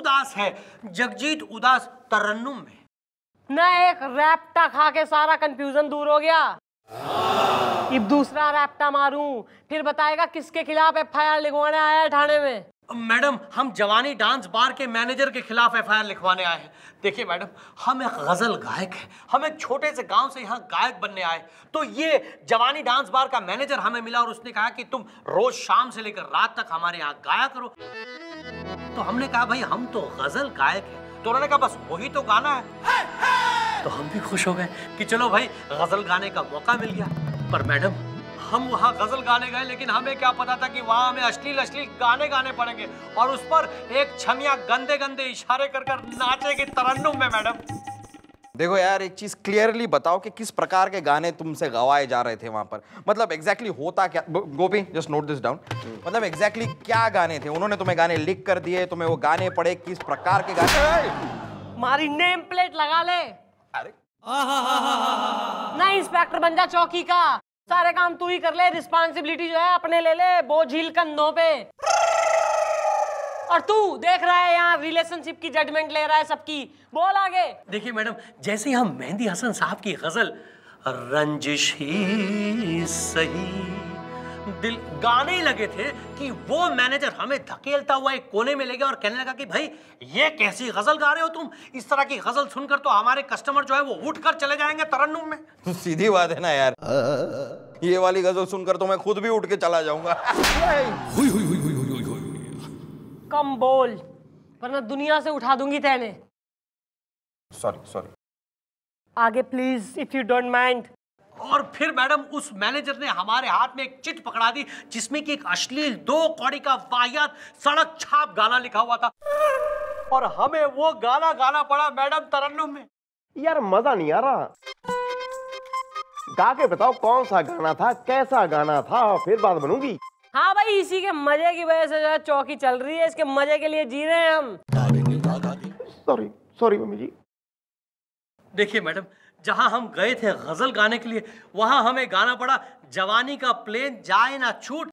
उदास है, जगजीत उदास तरन्नुम में। ना एक रैप्टा खा के सारा कंफ्यूजन दूर हो गया। अब दूसरा रैप्टा मारूं, फिर बताएगा किसके खिलाफ एफआईआर लिखवाने आया है थाने में। मैडम, हम जवानी डांस बार के मैनेजर के खिलाफ एफआईआर लिखवाने आए हैं। देखिए मैडम, हम एक गजल गायक हैं, हम एक छोटे से गांव से यहाँ गायक बनने आए। तो ये जवानी डांस बार का मैनेजर हमें मिला और उसने कहा कि तुम रोज शाम से लेकर रात तक हमारे यहाँ गाया करो। तो हमने कहा भाई हम तो गजल गायक हैं। तो उन्होंने कहा बस वही तो गाना है। तो हम भी खुश हो गए कि चलो भाई गजल गाने का मौका मिल गया। पर मैडम, हम वहाँ गजल गाने गए, लेकिन हमें क्या पता था कि वहाँ हमें अश्लील गाने गाने पड़ेंगे और उस पर एक छमिया गंदे गंदे इशारे कर कर नाचेगी तरन्नुम में। मैडम देखो यार, एक चीज क्लियरली बताओ कि किस प्रकार के गाने तुमसे गवाए जा रहे थे वहां पर। मतलब एग्जैक्टली होता क्या? गोपी, जस्ट नोट दिस डाउन। मतलब एग्जैक्टली क्या गाने थे? उन्होंने तुम्हें गाने लिख कर दिए, तुम्हें वो गाने पड़े, किस प्रकार के गाने? मारी नेम प्लेट लगा ले। अरे ना इंस्पेक्टर बन जा चौकी का, सारे काम तू ही कर ले, रिस्पांसिबिलिटी जो है अपने ले ले, बोझिल कंधों पे। और तू देख रहा है यहाँ रिलेशनशिप की जजमेंट ले रहा है सबकी। बोल आगे। देखिए मैडम, जैसे ही हम मेहंदी हसन साहब की गजल रंजिश ही सही दिल गाने लगे थे कि वो मैनेजर हमें धकेलता हुआ एक कोने में ले गया और कहने लगा कि भाई ये कैसी गजल गा रहे हो तुम? इस तरह की गजल सुनकर तो हमारे कस्टमर जो है वो उठकर चले जाएंगे तरन्नुम में। सीधी बात है ना यार, ये वाली गजल सुनकर तो मैं खुद भी उठ के चला जाऊंगा। कम बोल वरना दुनिया से उठा दूंगी तेने। सॉरी। आगे please, if you don't mind. और फिर मैडम उस मैनेजर ने हमारे हाथ में एक चिट पकड़ा दी जिसमें कि एक अश्लील 2 कौड़ी का वाहियात सड़क छाप गाना लिखा हुआ था और हमें वो गाना गाना पड़ा मैडम तरन्नुम में। यार मजा नहीं आ रहा, गा के बताओ कौन सा गाना था, कैसा गाना था, फिर बात बनूंगी। हाँ भाई, इसी के मजे की वजह से जो है चौकी चल रही है, इसके मजे के लिए जी रहे हैं हम। सॉरी मम्मी जी। देखिए मैडम, जहां हम गए थे गजल गाने के लिए वहां हमें गाना पड़ा जवानी का प्लेन जाए ना छूट,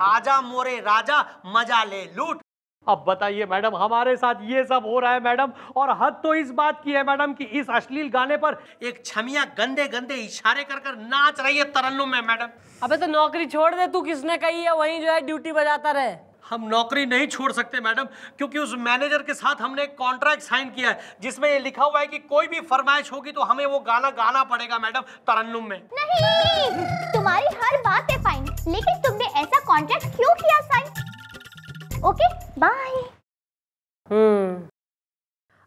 आजा मोरे राजा मजा ले लूट। अब बताइए मैडम, हमारे साथ ये सब हो रहा है मैडम, और हद तो इस बात की है मैडम कि इस अश्लील गाने पर एक छमिया गंदे गंदे इशारे कर कर नाच रही है तरन्नुम में मैडम। अबे तो नौकरी छोड़ दे, तू किसने कही है वहीं जो है ड्यूटी बजाता रहे। हम नौकरी नहीं छोड़ सकते मैडम, क्योंकि उस मैनेजर के साथ हमने एक कॉन्ट्रैक्ट साइन किया है जिसमें ये लिखा हुआ है कि कोई भी फरमाइश होगी तो हमें वो गाना गाना पड़ेगा मैडम तरन्नुम में। नहीं, तुम्हारी हर बात है फाइन, लेकिन तुमने ऐसा कॉन्ट्रैक्ट क्यों किया साइन? Okay bye.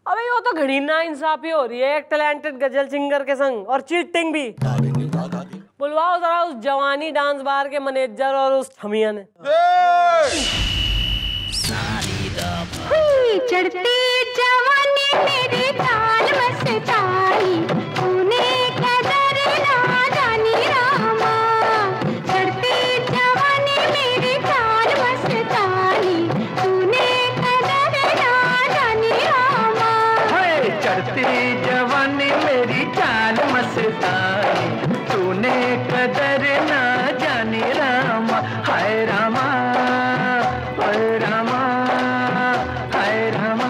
अबे वो तो घड़ी ना इंसाफी हो रही है एक टैलेंटेड गजल सिंगर के संग, और चीटिंग भी। बुलवाओ जरा उस जवानी डांस बार के मैनेजर और उस छमिया ने। चढ़ती जवानी मेरी ताल मस्ताई, तूने कदर ना जानी रामा। चढ़ती जवानी मेरी ताल मस्ताई, तूने कदर ना जानी रामा। चढ़ती जवानी मेरी चाल मस्ताई, तूने कदर ना जानी रामा। हाय रामा, हाय रामा, हाय रामा।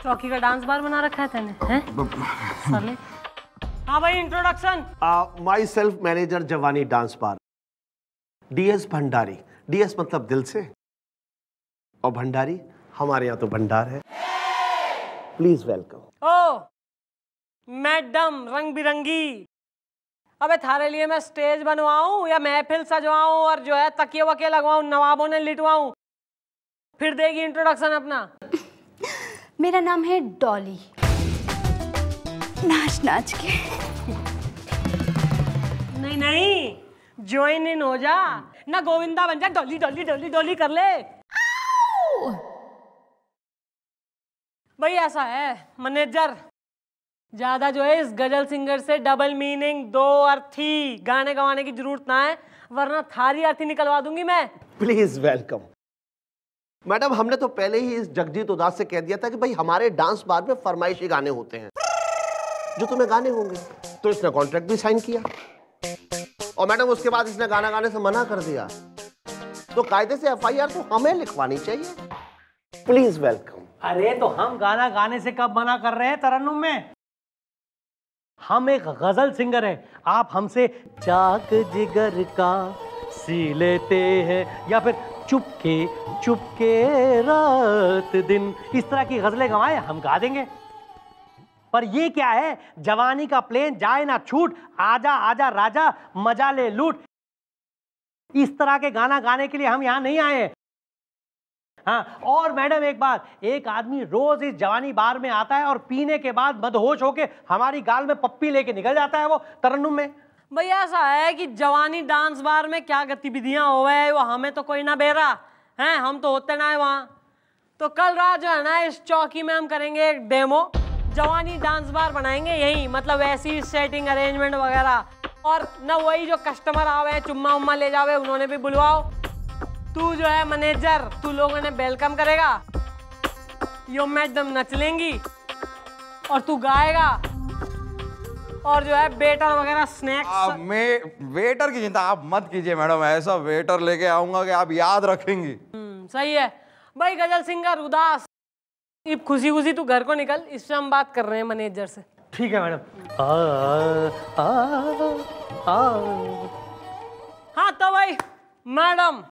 चौकी का डांस बार बना रखा है तेने, हैं? साले। हाँ भाई, इंट्रोडक्शन। माई सेल्फ मैनेजर जवानी dance bar, DS Bhandari. DS मतलब दिल से, और भंडारी हमारे यहाँ तो भंडार है। Please welcome. ओ मैडम रंग बिरंगी, अबे थारे लिए मैं स्टेज बनवाऊं या महफिल सजवाऊं और जो है तकिए वकिए लगवाऊं, नवाबों ने लिटवाऊं, फिर देगी इंट्रोडक्शन अपना। मेरा नाम है डॉली। नाच नाच के। नहीं, ज्वाइन इन हो जा ना, गोविंदा बन जा, डॉली डॉली डॉली डॉली कर ले। भाई ऐसा है मैनेजर, ज्यादा जो है इस गजल सिंगर से डबल मीनिंग 2 अर्थी गाने गवाने की जरूरत ना है, वरना थारी अर्थी निकलवा दूंगी मैं। Please welcome. मैडम, हमने तो पहले ही इस जगजीत उदास से कह दिया था कि भाई हमारे डांस बार में फरमाइशी गाने होते हैं, जो तुम्हें गाने होंगे। तो इसने कॉन्ट्रैक्ट भी साइन किया और मैडम उसके बाद इसने गाना गाने से मना कर दिया, तो कायदे से एफआईआर तो हमें लिखवानी चाहिए। Please welcome. अरे तो हम गाना गाने से कब मना कर रहे हैं तरन्नुम में? हम एक गजल सिंगर हैं, आप हमसे चाक जिगर का सी लेते हैं या फिर चुपके चुपके रात दिन, इस तरह की गजलें गवाएं, हम गा देंगे। पर ये क्या है, जवानी का प्लेन जाए ना छूट, आजा आजा राजा मजा ले लूट, इस तरह के गाना गाने के लिए हम यहाँ नहीं आए। हाँ, और मैडम एक बात, एक आदमी रोज इस जवानी बार में आता है और पीने के बाद मदहोश होके हमारी गाल में पप्पी लेके निकल जाता है वो तरन्नुम में। भैया ऐसा है कि जवानी डांस बार में क्या गतिविधियां हो गए वो हमें तो कोई ना बेरा है, हम तो होते ना है वहाँ। तो कल रात जो है ना इस चौकी में हम करेंगे एक डेमो, जवानी डांस बार बनाएंगे यहीं, मतलब ऐसी सेटिंग अरेंजमेंट वगैरह, और ना वही जो कस्टमर आवे चुम्मा उम्मा ले जावे उन्होंने भी बुलवाओ। तू जो है मैनेजर, तू लोगों ने वेलकम करेगा, यो मैडम नच लेंगी और तू गाएगा, और जो है वेटर वगैरह स्नैक्स। मैं वेटर की चिंता आप मत कीजिए मैडम, ऐसा वेटर लेके आऊंगा कि आप याद रखेंगी। सही है भाई। गजल सिंगर उदास, अब खुशी खुशी तू घर को निकल, इससे हम बात कर रहे हैं मैनेजर से। ठीक है मैडम। हाँ तो भाई मैडम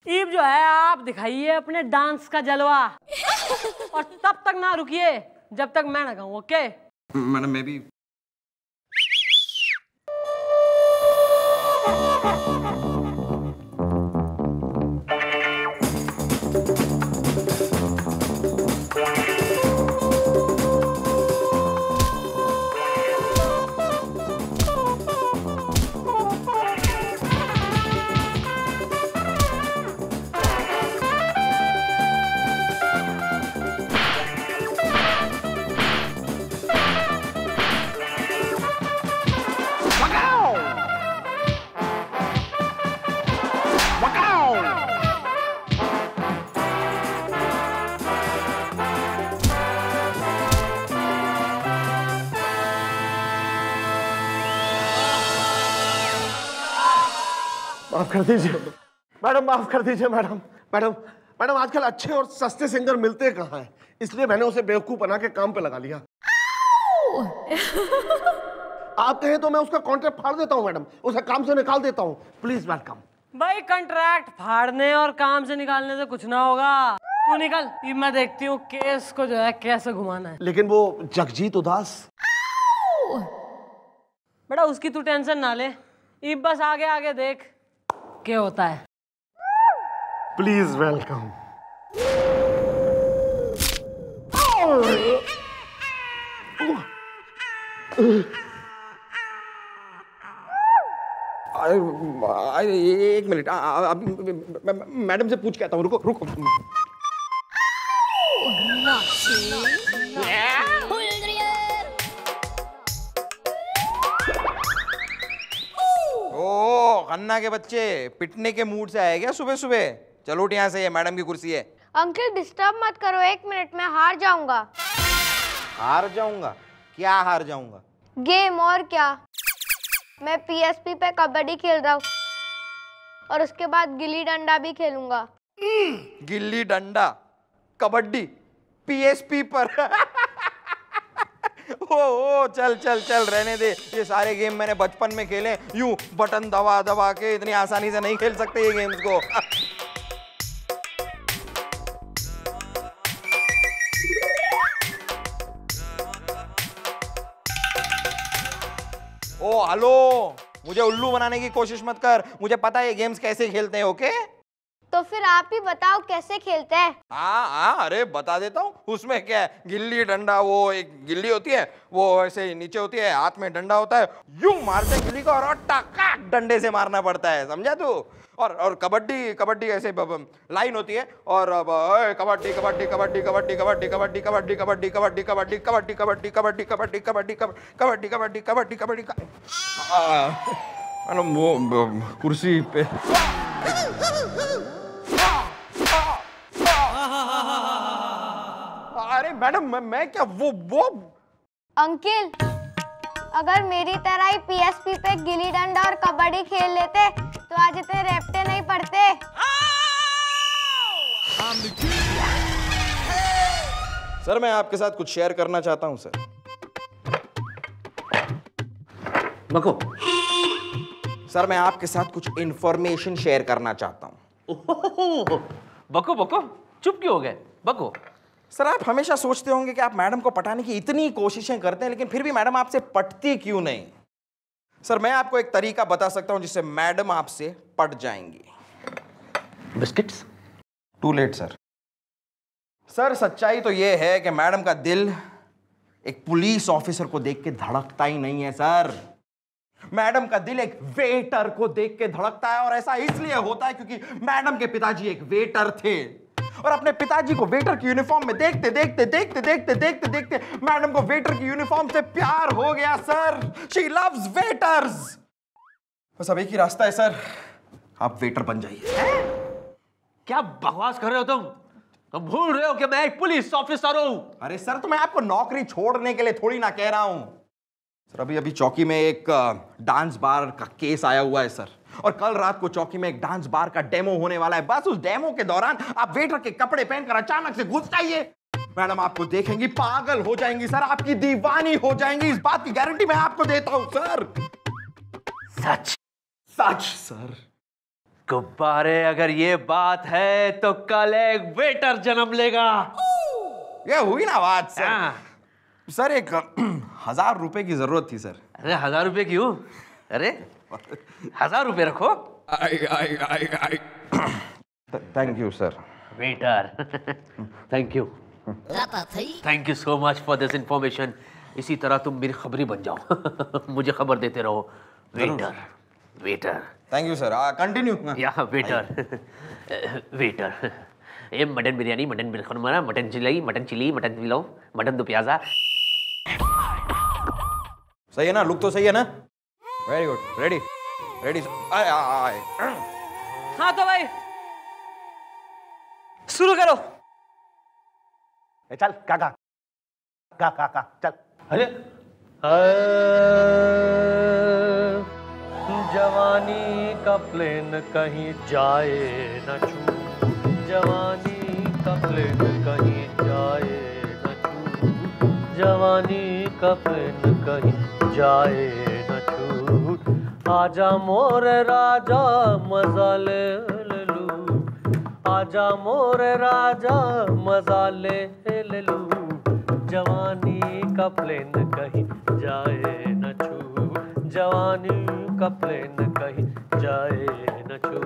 ईब जो है आप दिखाइए अपने डांस का जलवा, और तब तक ना रुकिए जब तक मैं ना कहूँ। ओके मैडम मैं भी माफ कर दीजिए मैडम, माफ कर दीजिए मैडम। मैडम मैडम आजकल अच्छे और सस्ते सिंगर मिलते कहाँ हैं, इसलिए मैंने उसे बेवकूफ बना के काम पे लगा लिया। आप कहें तो मैं उसका कॉन्ट्रैक्ट फाड़ देता हूँ मैडम, उसे काम से निकाल देता हूँ। Please welcome. भाई कॉन्ट्रैक्ट फाड़ने और काम से निकालने से कुछ ना होगा, तू निकल, मैं देखती हूँ केस को जो है कैसे घुमाना है। लेकिन वो जगजीत उदास, बेटा उसकी तू टेंशन ना ले, इब बस आगे आगे देख क्या होता है। Please welcome. एक मिनट, मैडम से पूछ के आता हूँ, रुको रुको। ओ खन्ना के बच्चे पिटने के मूड से आए क्या सुबह सुबह? चलो उठ यहाँ से, ये मैडम की कुर्सी है। अंकल डिस्टर्ब मत करो, 1 मिनट में हार जाऊंगा। हार जाऊंगा? क्या हार जाऊंगा? गेम, और क्या। मैं पीएसपी पे कबड्डी खेल रहा हूँ और उसके बाद गिल्ली डंडा भी खेलूंगा। गिल्ली डंडा कबड्डी पीएसपी पर? ओ चल चल चल रहने दे, ये सारे गेम मैंने बचपन में खेले, यूं बटन दबा दबा के, इतनी आसानी से नहीं खेल सकते ये गेम्स को। ओ हेलो, मुझे उल्लू बनाने की कोशिश मत कर, मुझे पता है ये गेम्स कैसे खेलते हैं। ओके तो फिर आप ही बताओ कैसे खेलते हैं। हाँ अरे बता देता हूँ। उसमें क्या है, गिल्ली डंडा, वो एक गिल्ली होती है, वो ऐसे नीचे होती है, हाथ में डंडा होता है, यूं मारते हैं गिल्ली को और टकाक डंडे से मारना पड़ता है, समझा तू? और कबड्डी, कबड्डी ऐसे लाइन होती है, और कबड्डी कबड्डी कबड्डी कबड्डी कबड्डी कबड्डी कबड्डी कबड्डी कबड्डी कबड्डी कबड्डी कबड्डी कबड्डी कबड्डी कबड्डी कबड्डी कबड्डी कबड्डी कबड्डी। मैडम वो कुर्सी पे अरे मैडम मैं क्या वो अंकिल, अगर मेरी तरह ही पीएसपी पे गिल्ली डंडा और कबड्डी खेल लेते तो आज इतने रेपटे नहीं पड़ते। सर मैं आपके साथ कुछ शेयर करना चाहता हूं सर। बको। सर मैं आपके साथ कुछ इंफॉर्मेशन शेयर करना चाहता हूं। बको बको, चुप क्यों हो गए? बको। सर आप हमेशा सोचते होंगे कि आप मैडम को पटाने की इतनी कोशिशें करते हैं, लेकिन फिर भी मैडम आपसे पटती क्यों नहीं? सर मैं आपको एक तरीका बता सकता हूं जिससे मैडम आपसे पट जाएंगी। Biscuits? Too late sir. Sir सच्चाई तो यह है कि मैडम का दिल एक पुलिस ऑफिसर को देख के धड़कता ही नहीं है सर। मैडम का दिल एक वेटर को देख के धड़कता है, और ऐसा इसलिए होता है क्योंकि मैडम के पिताजी एक वेटर थे, और अपने पिताजी को वेटर की यूनिफॉर्म में देखते देखते देखते देखते देखते देखते मैडम को वेटर की यूनिफॉर्म से प्यार हो गया सर। She loves waiters. बस अब एक ही रास्ता है सर, आप वेटर बन जाइए। क्या बकवास कर रहे हो तुम भूल रहे हो कि मैं एक पुलिस ऑफिसर हूं। अरे सर तो मैं आपको नौकरी छोड़ने के लिए थोड़ी ना कह रहा हूं सर। अभी चौकी में एक डांस बार का केस आया हुआ है सर, और कल रात को चौकी में एक डांस बार का डेमो होने वाला है। बस उस डेमो के दौरान आप वेटर के कपड़े पहनकर अचानक से घुस जाइए। मैडम आपको देखेंगी, पागल हो जाएंगी सर, आपकी दीवानी हो जाएंगी। इस बात की गारंटी मैं आपको देता हूं सर। सच? सच सर। गुब्बारे, अगर ये बात है तो कल एक वेटर जन्म लेगा। ये हुई ना बात सर। हाँ। सर एक 1000 रुपए की जरूरत थी सर। अरे 1000 रुपए क्यों? अरे 1000 रुपए रखो। Thank you sir. Waiter, thank you so much for this information. इसी तरह तुम मेरी खबरी बन जाओ। मुझे खबर देते रहो। Waiter waiter. Thank you sir. Continue. या वेटर वेटर, ये मटन बिरयानी, मटन बिरखुरमा, mutton chilli, mutton chilli, mutton pilau, mutton do pyaza. सही है ना? लुक तो सही है ना? Very good. Ready ready. हाँ तो भाई शुरू करो। चल काका का चल। अरे जवानी का प्लेन कहीं जाए न छू, जवानी का प्लेन कहीं जाए न छू, जवानी का प्लेन कहीं जाए न छू। आजा मोरे राजा मजा ले लू, आजा मोरे राजा मजा ले लू, जवानी का प्लेन कहीं जाए न छू, जवानी का प्लेन कहीं जाए न छू,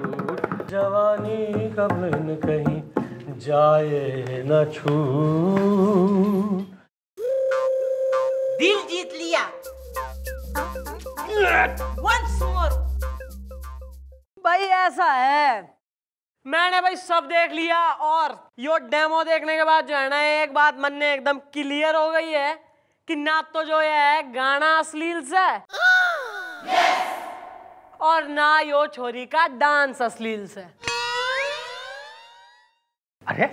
जवानी का प्लेन कहीं जाए न छू। दिल जीत लिया। Once more। भाई ऐसा है, मैंने भाई सब देख लिया, और यो डेमो देखने के बाद जो है ना, एक बात मन में एकदम क्लियर हो गई है कि ना तो जो है गाना अश्लील से और ना यो छोरी का डांस अश्लील से। अरे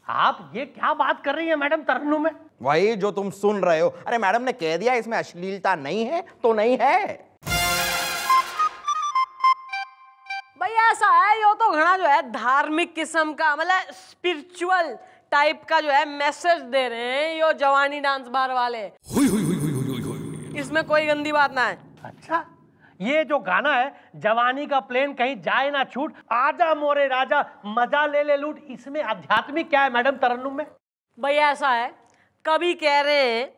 आप ये क्या बात कर रही है मैडम तरन्नुम में? वही जो तुम सुन रहे हो। अरे मैडम ने कह दिया इसमें अश्लीलता नहीं है तो नहीं है। भाई ऐसा है, यो तो घना जो है धार्मिक किस्म का, मतलब स्पिरिचुअल टाइप का जो है मैसेज दे रहे हैं यो जवानी डांस बार वाले। इसमें कोई गंदी बात ना है। अच्छा, ये जो गाना है जवानी का प्लेन कहीं जाए ना छूट, आजा मोरे राजा मजा ले ले लूट, इसमें आध्यात्मिक क्या है मैडम तरन्नुम में? भाई ऐसा है, कभी कह रहे हैं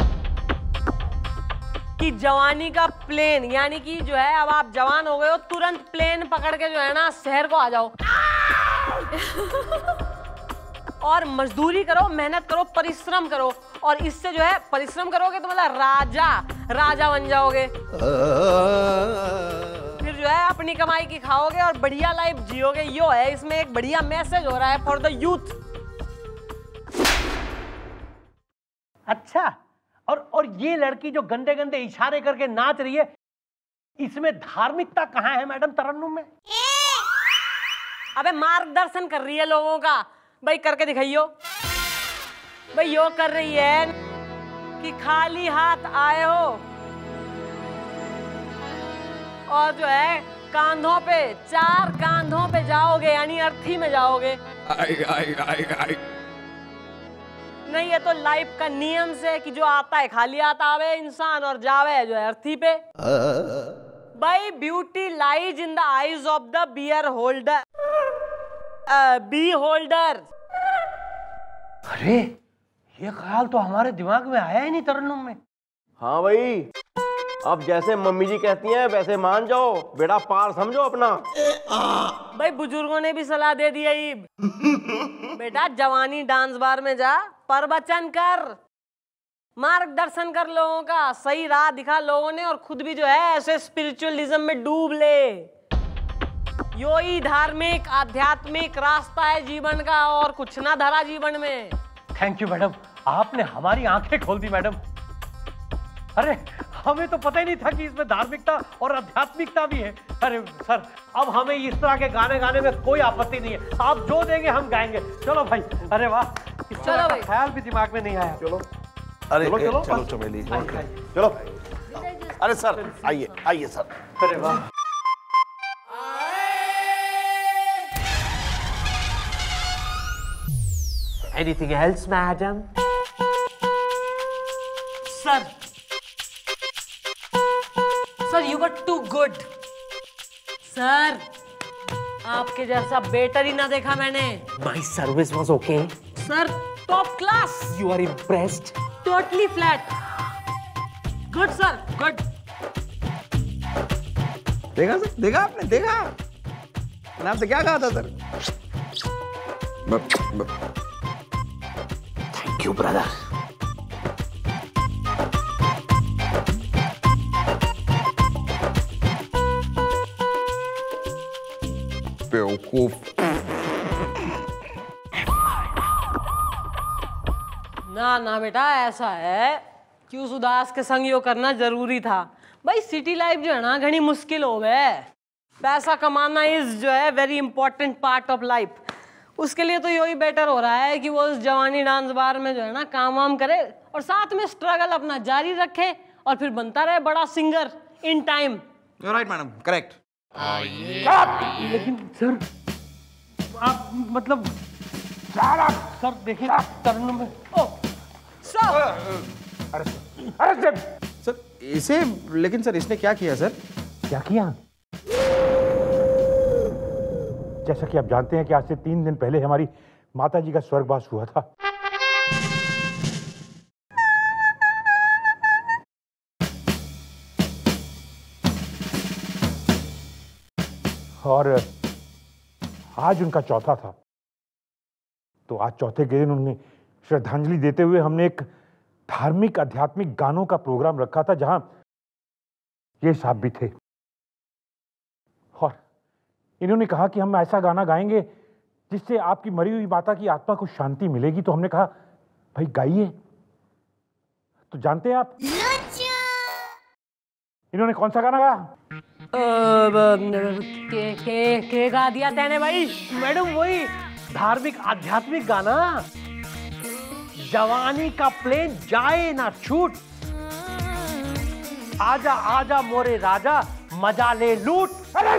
कि जवानी का प्लेन, यानी कि जो है अब आप जवान हो गए हो, तुरंत प्लेन पकड़ के जो है ना शहर को आ जाओ और मजदूरी करो, मेहनत करो, परिश्रम करो, और इससे जो है परिश्रम करोगे तो मतलब राजा बन जाओगे। फिर जो है अपनी कमाई की खाओगे और बढ़िया लाइफ जियोगे। यो है इसमें एक बढ़िया मैसेज हो रहा है फॉर द यूथ। अच्छा, और ये लड़की जो गंदे गंदे इशारे करके नाच रही है, इसमें धार्मिकता कहाँ है मैडम तरन्नुम में? अबे मार्गदर्शन कर रही है लोगों का। भाई करके दिखाइयो। भाई यो कर रही है कि खाली हाथ आए हो और जो है कांधों पे, 4 कांधों पे जाओगे, यानी अर्थी में जाओगे। आई। नहीं, ये तो लाइफ का नियम से कि जो आता है खाली हाथ आवे इंसान और जावे जो है अर्थी पे। भाई beauty lies in the eyes of the beer holder, bee holder. अरे ये ख्याल तो हमारे दिमाग में आया ही नहीं तरन्नुम में। हाँ भाई, अब जैसे मम्मी जी कहती हैं वैसे मान जाओ, बेड़ा पार समझो अपना। भाई बुजुर्गों ने भी सलाह दे दी है। बेटा जवानी डांस बार में जा, प्रवचन कर, मार्गदर्शन कर लोगों का, सही राह दिखा लोगों ने, और खुद भी जो है ऐसे स्पिरिचुअलिज्म में डूब ले। यो ही धार्मिक आध्यात्मिक रास्ता है जीवन का, और कुछ ना धरा जीवन में। थैंक यू मैडम, आपने हमारी आंखें खोल दी मैडम। अरे हमें तो पता ही नहीं था कि इसमें धार्मिकता और आध्यात्मिकता भी है। अरे सर, अब हमें इस तरह के गाने गाने में कोई आपत्ति नहीं है, आप जो देंगे हम गाएंगे। चलो भाई। अरे वाह, इस तरह का ख्याल भी दिमाग में नहीं आया। चलो, अरे चलो चमेली, चलो। अरे सर आइए सर। अरे वाह। Anything else, madam? Sir you were too good. Sir आपके जैसा बेटर ही ना देखा मैंने। My service was okay. Sir top class. You are impressed? Totally flat. Good sir, good. देखा सर, देखा आपने, देखा मैंने आपसे क्या कहा था सर। Thank you, brother. बेवकूफ। ना बेटा, ऐसा है कि उस उदास के संग यो करना जरूरी था। भाई सिटी लाइफ जो है ना घनी मुश्किल हो गए। पैसा कमाना इज जो है very important part of life. उसके लिए तो यही बेटर हो रहा है कि वो उस जवानी डांस बार में जो है ना काम वाम करे और साथ में स्ट्रगल अपना जारी रखे और फिर बनता रहे बड़ा singer in time. You right madam, correct. लेकिन सर आप मतलब सर देखिए तरन्नुम में। अरे सर इसे, लेकिन सर इसने क्या किया सर? क्या किया? जैसा कि आप जानते हैं कि आज से 3 दिन पहले हमारी माता जी का स्वर्गवास हुआ था। और आज उनका चौथा था। तो आज चौथे के दिन उन्हें श्रद्धांजलि देते हुए हमने एक धार्मिक आध्यात्मिक गानों का प्रोग्राम रखा था जहां ये साहब भी थे। और इन्होंने कहा कि हम ऐसा गाना गाएंगे जिससे आपकी मरी हुई माता की आत्मा को शांति मिलेगी। तो हमने कहा भाई गाइए। तो जानते हैं आप इन्होंने कौन सा गाना गाया? के गा दिया तेने भाई? मैडम वही धार्मिक आध्यात्मिक गाना, जवानी का प्लेन जाए ना छूट, आजा आजा मोरे राजा मजा ले लूट। अरे